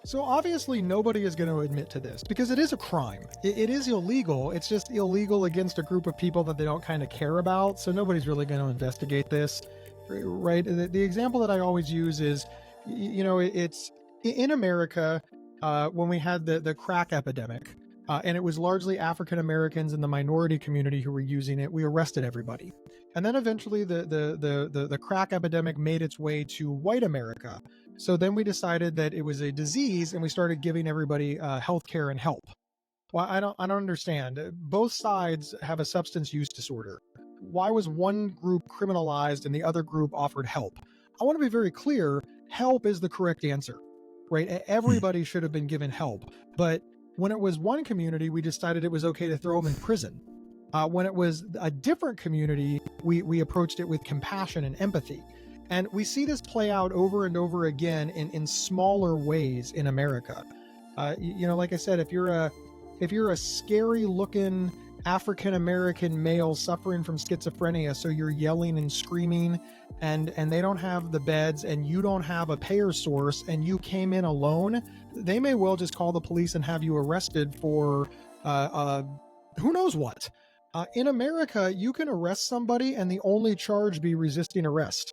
So obviously nobody is going to admit to this because it is a crime. It is illegal. It's just illegal against a group of people that they don't kind of care about. So nobody's really going to investigate this, right? The example that I always use is, it's in America when we had the crack epidemic, and it was largely African Americans in the minority community who were using it. We arrested everybody, and then eventually the crack epidemic made its way to white America. So then we decided that it was a disease, and we started giving everybody health care and help. Well, I don't understand. Both sides have a substance use disorder. Why was one group criminalized and the other group offered help? I want to be very clear. Help is the correct answer, right? Everybody should have been given help. But when it was one community, we decided it was okay to throw them in prison. When it was a different community, we approached it with compassion and empathy. And we see this play out over and over again in smaller ways in America. Like I said, if you're a scary looking African American male suffering from schizophrenia, so you're yelling and screaming, and they don't have the beds, and you don't have a payer source, and you came in alone, they may well just call the police and have you arrested for who knows what. In America, you can arrest somebody and the only charge be resisting arrest.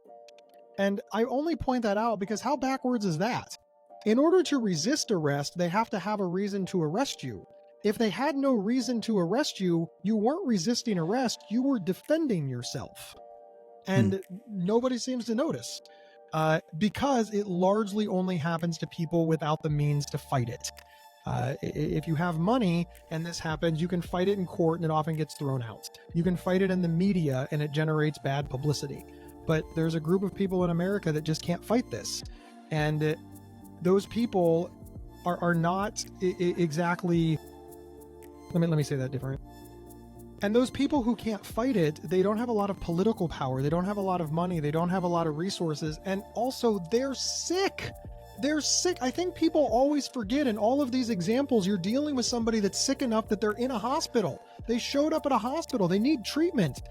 And I only point that out because how backwards is that? In order to resist arrest, they have to have a reason to arrest you. If they had no reason to arrest you, you weren't resisting arrest, you were defending yourself. And nobody seems to notice because it largely only happens to people without the means to fight it. If you have money and this happens, you can fight it in court and it often gets thrown out. You can fight it in the media and it generates bad publicity. But there's a group of people in America that just can't fight this. And those people are not exactly... Let me say that different. And those people who can't fight it, they don't have a lot of political power. They don't have a lot of money. They don't have a lot of resources. And also, they're sick. They're sick. I think people always forget in all of these examples, you're dealing with somebody that's sick enough that they're in a hospital. They showed up at a hospital. They need treatment.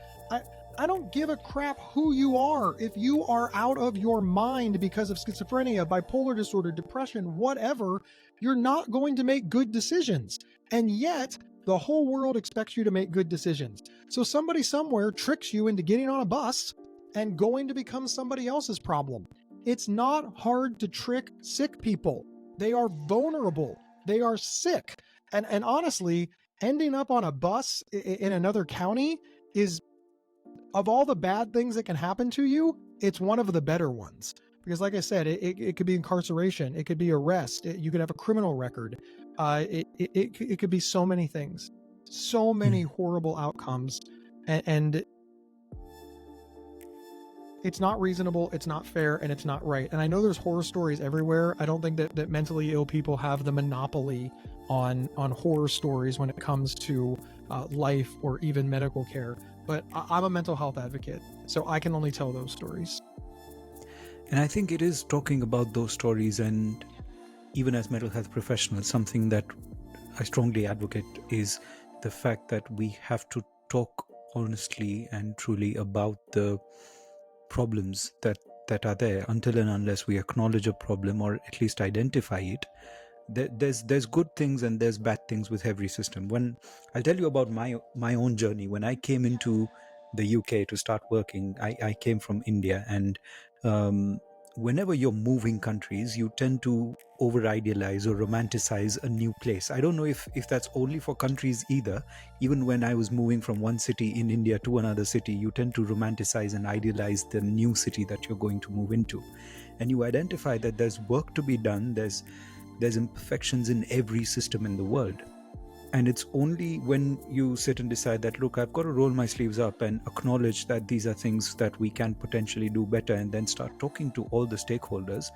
I don't give a crap who you are. If you are out of your mind because of schizophrenia, bipolar disorder, depression, whatever, you're not going to make good decisions. And yet, the whole world expects you to make good decisions. So somebody somewhere tricks you into getting on a bus and going to become somebody else's problem. It's not hard to trick sick people. They are vulnerable. They are sick. And honestly, ending up on a bus in another county is, of all the bad things that can happen to you, it's one of the better ones. Because like I said, it could be incarceration. It could be arrest. You could have a criminal record. It could be so many things. So many horrible outcomes. And it's not reasonable, it's not fair, and it's not right. And I know there's horror stories everywhere. I don't think that mentally ill people have the monopoly on horror stories when it comes to life or even medical care. But I'm a mental health advocate, so I can only tell those stories. And I think it is talking about those stories, and even as mental health professionals, something that I strongly advocate is the fact that we have to talk honestly and truly about the problems that are there. Until and unless we acknowledge a problem or at least identify it, there's good things and there's bad things with every system. When I'll tell you about my own journey. When I came into the UK to start working, I came from India, and whenever you're moving countries, you tend to over-idealize or romanticize a new place. I don't know if that's only for countries either. Even when I was moving from one city in India to another city, you tend to romanticize and idealize the new city that you're going to move into. And you identify that there's work to be done, there's There's imperfections in every system in the world. And it's only when you sit and decide that, look, I've got to roll my sleeves up and acknowledge that these are things that we can potentially do better, and then start talking to all the stakeholders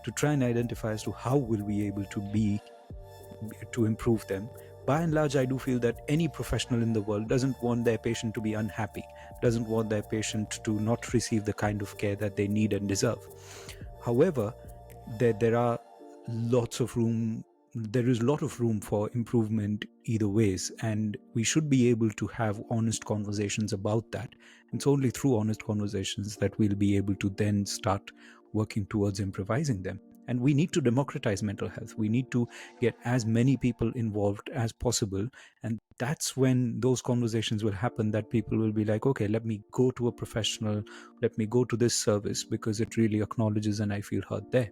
to try and identify as to how will we able to improve them. By and large, I do feel that any professional in the world doesn't want their patient to be unhappy, doesn't want their patient to not receive the kind of care that they need and deserve. However, there are lots of room there is a lot of room for improvement either ways, and we should be able to have honest conversations about that. It's only through honest conversations that we'll be able to then start working towards improvising them. And we need to democratize mental health. We need to get as many people involved as possible, and that's when those conversations will happen, that people will be like, okay, let me go to a professional, let me go to this service because it really acknowledges and I feel heard there.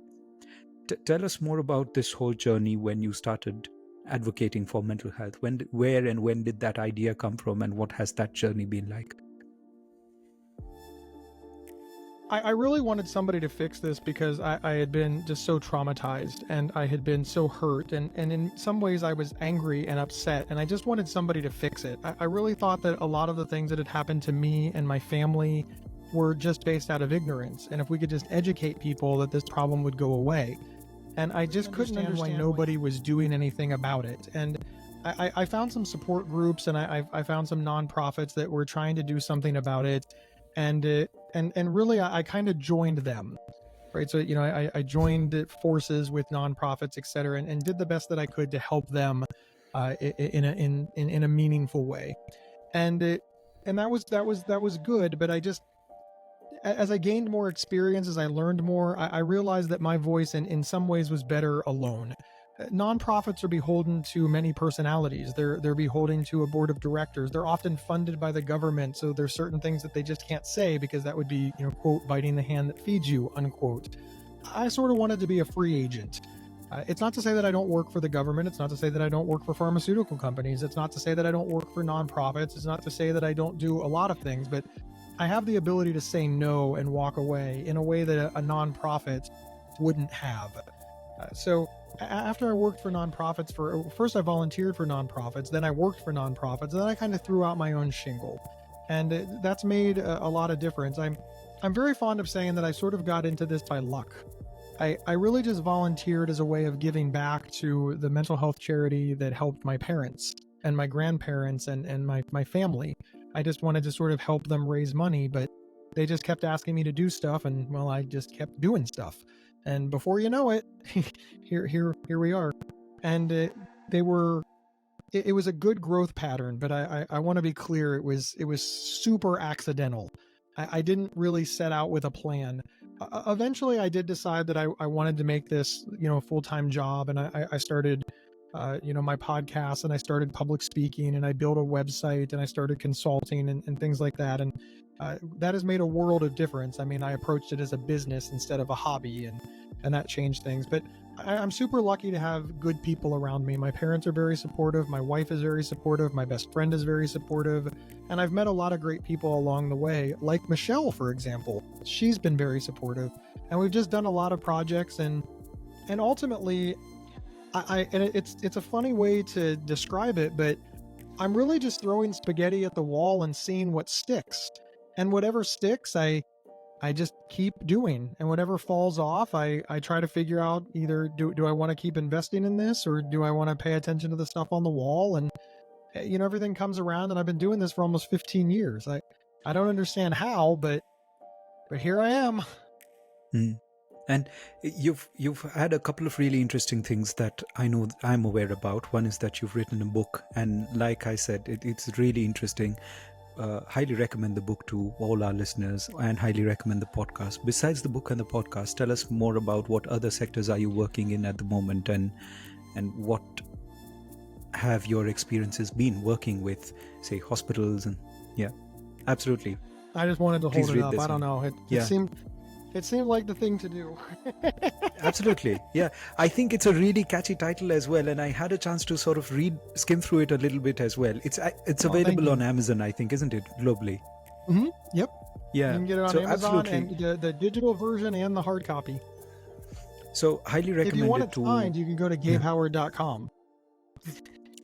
Tell us more about this whole journey when you started advocating for mental health. Where and when did that idea come from, and what has that journey been like? I really wanted somebody to fix this because I had been just so traumatized, and I had been so hurt, and in some ways I was angry and upset, and I just wanted somebody to fix it. I really thought that a lot of the things that had happened to me and my family were just based out of ignorance, and if we could just educate people, that this problem would go away. And I just couldn't understand why nobody was doing anything about it. And I found some support groups, and I found some nonprofits that were trying to do something about it. And really, I kind of joined them, right? So, I joined forces with nonprofits, et cetera, and did the best that I could to help them in a meaningful way. And that was good. But as I gained more experience, as I learned more, I realized that my voice in some ways was better alone. Nonprofits are beholden to many personalities. They're beholden to a board of directors. They're often funded by the government, so there's certain things that they just can't say because that would be, quote, biting the hand that feeds you, unquote. I sort of wanted to be a free agent. It's not to say that I don't work for the government. It's not to say that I don't work for pharmaceutical companies. It's not to say that I don't work for nonprofits. It's not to say that I don't do a lot of things, but I have the ability to say no and walk away in a way that a nonprofit wouldn't have. So after I worked for nonprofits first I volunteered for nonprofits, then I worked for nonprofits, and then I kind of threw out my own shingle. And that's made a lot of difference. I'm very fond of saying that I sort of got into this by luck. I really just volunteered as a way of giving back to the mental health charity that helped my parents and my grandparents and my family. I just wanted to sort of help them raise money, but they just kept asking me to do stuff, and well, I just kept doing stuff. And before you know it, here we are. And it was a good growth pattern, but I want to be clear, it was super accidental. I didn't really set out with a plan. Eventually, I did decide that I wanted to make this, a full-time job, and I started my podcast, and I started public speaking, and I built a website, and I started consulting and things like that. And that has made a world of difference. I mean, I approached it as a business instead of a hobby, and that changed things. But I'm super lucky to have good people around me. My parents are very supportive. My wife is very supportive. My best friend is very supportive. And I've met a lot of great people along the way, like Michelle, for example. She's been very supportive. And we've just done a lot of projects, and ultimately, it's a funny way to describe it, but I'm really just throwing spaghetti at the wall and seeing what sticks. And whatever sticks, I just keep doing. And whatever falls off, I try to figure out either do I want to keep investing in this, or do I want to pay attention to the stuff on the wall? And everything comes around, and I've been doing this for almost 15 years. I don't understand how, but here I am. And you've had a couple of really interesting things that I know I'm aware about. One is that you've written a book, and like I said, it's really interesting. Highly recommend the book to all our listeners, and highly recommend the podcast. Besides the book and the podcast, tell us more about what other sectors are you working in at the moment, and what have your experiences been working with, say, hospitals. And yeah, absolutely. I just wanted to hold it up. I don't know. It seemed like the thing to do. Absolutely. Yeah. I think it's a really catchy title as well. And I had a chance to sort of skim through it a little bit as well. It's available on Amazon, I think, isn't it? Globally. Mm-hmm. Yep. Yeah. You can get it on Amazon, absolutely. And the digital version and the hard copy. So highly If you want recommended it to... signed, you can go to gabehoward.com.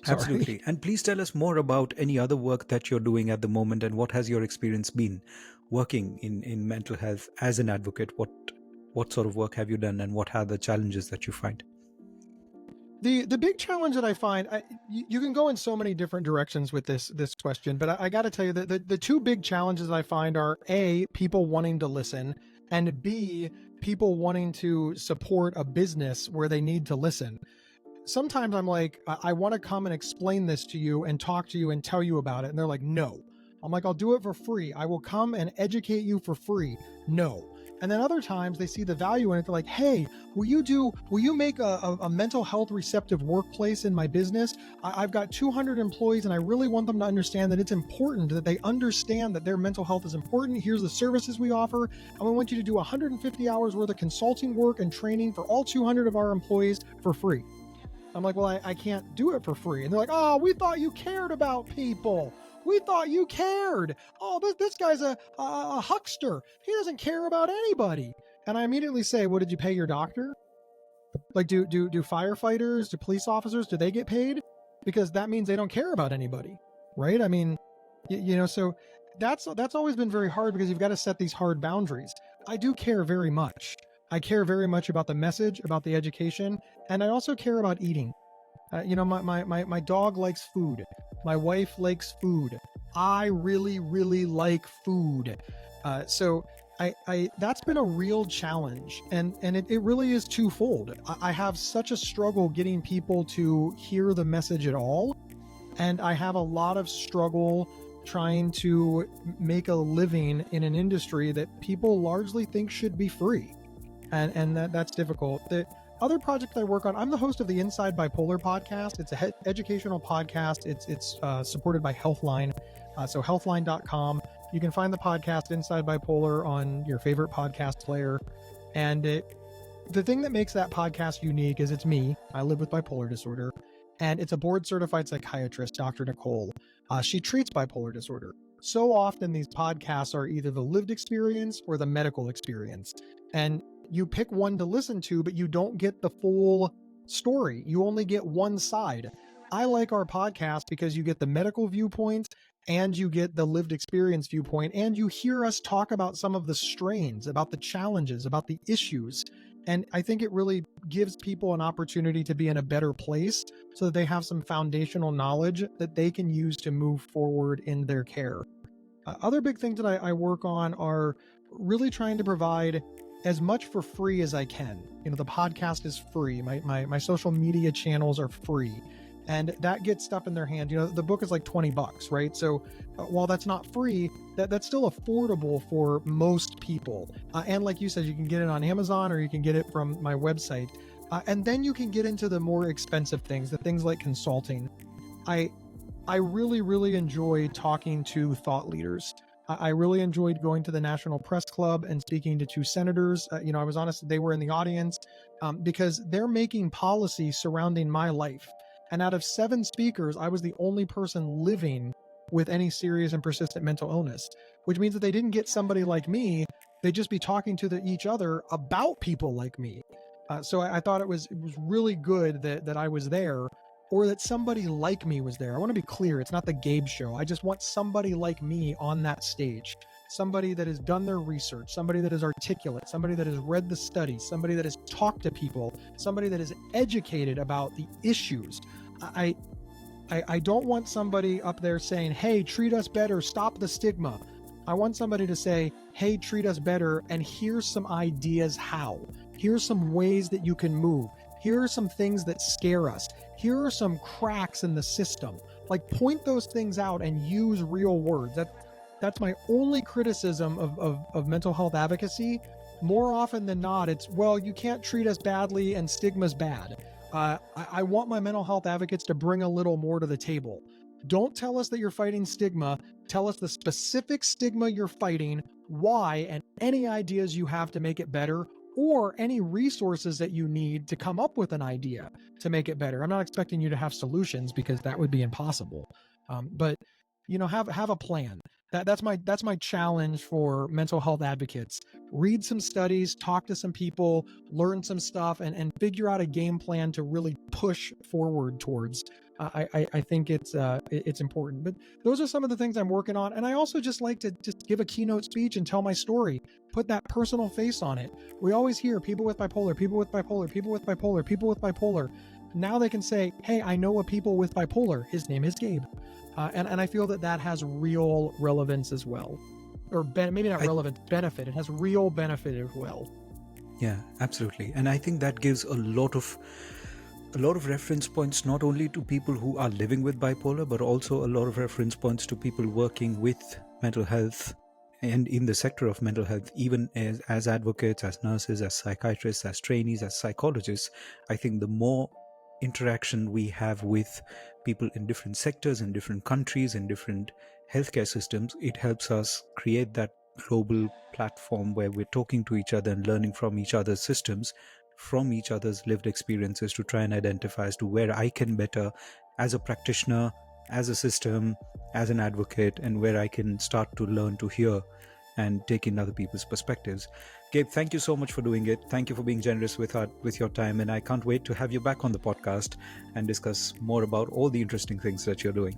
Absolutely. And please tell us more about any other work that you're doing at the moment, and what has your experience been working in mental health as an advocate? What sort of work have you done, and what are the challenges that you find? The big challenge that I find, you can go in so many different directions with this question, but I got to tell you that the two big challenges I find are A, people wanting to listen, and B, people wanting to support a business where they need to listen. Sometimes I'm like, I want to come and explain this to you and talk to you and tell you about it. And they're like, no. I'm like, I'll do it for free. I will come and educate you for free. No. And then other times they see the value in it. They're like, hey, will you make a mental health receptive workplace in my business? I've got 200 employees and I really want them to understand that it's important, that they understand that their mental health is important. Here's the services we offer. And we want you to do 150 hours worth of consulting work and training for all 200 of our employees for free. I'm like, well, I can't do it for free. And they're like, oh, we thought you cared about people. We thought you cared. Oh, this guy's a huckster. He doesn't care about anybody. And I immediately say, well, did you pay your doctor? Like, do firefighters, do police officers, do they get paid? Because that means they don't care about anybody, right? I mean, so that's always been very hard, because you've got to set these hard boundaries. I do care very much. I care very much about the message, about the education, and I also care about eating. My dog likes food. My wife likes food. I really, really like food. So that's been a real challenge, and it really is twofold. I have such a struggle getting people to hear the message at all, and I have a lot of struggle trying to make a living in an industry that people largely think should be free. And that's difficult. The other project I work on, I'm the host of the Inside Bipolar podcast. It's an educational podcast. It's supported by Healthline. So healthline.com. You can find the podcast Inside Bipolar on your favorite podcast player. And the thing that makes that podcast unique is it's me. I live with bipolar disorder. And it's a board-certified psychiatrist, Dr. Nicole. She treats bipolar disorder. So often these podcasts are either the lived experience or the medical experience. And you pick one to listen to, but you don't get the full story. You only get one side. I like our podcast because you get the medical viewpoint and you get the lived experience viewpoint, and you hear us talk about some of the strains, about the challenges, about the issues. And I think it really gives people an opportunity to be in a better place so that they have some foundational knowledge that they can use to move forward in their care. Other big things that I work on are really trying to provide as much for free as I can. The podcast is free. My social media channels are free. And that gets stuff in their hand. The book is like $20, right? So while that's not free, that's still affordable for most people. And like you said, you can get it on Amazon or you can get it from my website. And then you can get into the more expensive things, the things like consulting. I really, really enjoy talking to thought leaders. I really enjoyed going to the National Press Club and speaking to two senators. I was honest, they were in the audience because they're making policy surrounding my life. And out of 7 speakers, I was the only person living with any serious and persistent mental illness, which means that they didn't get somebody like me. They'd just be talking to each other about people like me. So I thought it was really good that I was there, or that somebody like me was there. I want to be clear, it's not the Gabe show. I just want somebody like me on that stage. Somebody that has done their research, somebody that is articulate, somebody that has read the studies, somebody that has talked to people, somebody that is educated about the issues. I don't want somebody up there saying, hey, treat us better, stop the stigma. I want somebody to say, hey, treat us better, and here's some ideas how. Here's some ways that you can move. Here are some things that scare us. Here are some cracks in the system. Like, point those things out and use real words. That's my only criticism of mental health advocacy. More often than not, it's, well, you can't treat us badly and stigma's bad. I want my mental health advocates to bring a little more to the table. Don't tell us that you're fighting stigma. Tell us the specific stigma you're fighting, why, and any ideas you have to make it better, or any resources that you need to come up with an idea to make it better. I'm not expecting you to have solutions because that would be impossible. But have a plan. That's my challenge for mental health advocates. Read some studies, talk to some people, learn some stuff, and figure out a game plan to really push forward towards. I think it's important. But those are some of the things I'm working on. And I also just like to just give a keynote speech and tell my story, put that personal face on it. We always hear people with bipolar, people with bipolar, people with bipolar, people with bipolar. Now they can say, hey, I know a people with bipolar. His name is Gabe. And I feel that has real relevance as well. Or maybe not relevant, benefit. It has real benefit as well. Yeah, absolutely. And I think that gives a lot of reference points, not only to people who are living with bipolar, but also a lot of reference points to people working with mental health and in the sector of mental health, even as advocates, as nurses, as psychiatrists, as trainees, as psychologists. I think the more interaction we have with people in different sectors, in different countries, in different healthcare systems, it helps us create that global platform where we're talking to each other and learning from each other's systems, from each other's lived experiences, to try and identify as to where I can better as a practitioner, as a system, as an advocate, and where I can start to learn to hear and take in other people's perspectives. Gabe, thank you so much for doing it. Thank you for being generous with your time, and I can't wait to have you back on the podcast and discuss more about all the interesting things that you're doing.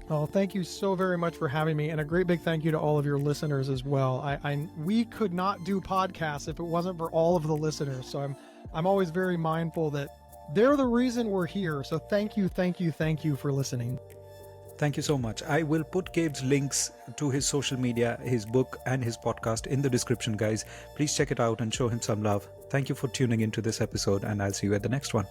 Oh, thank you so very much for having me, and a great big thank you to all of your listeners as well. We could not do podcasts if it wasn't for all of the listeners, so I'm always very mindful that they're the reason we're here. So thank you for listening. Thank you so much. I will put Gabe's links to his social media, his book, and his podcast in the description, guys. Please check it out and show him some love. Thank you for tuning into this episode, and I'll see you at the next one.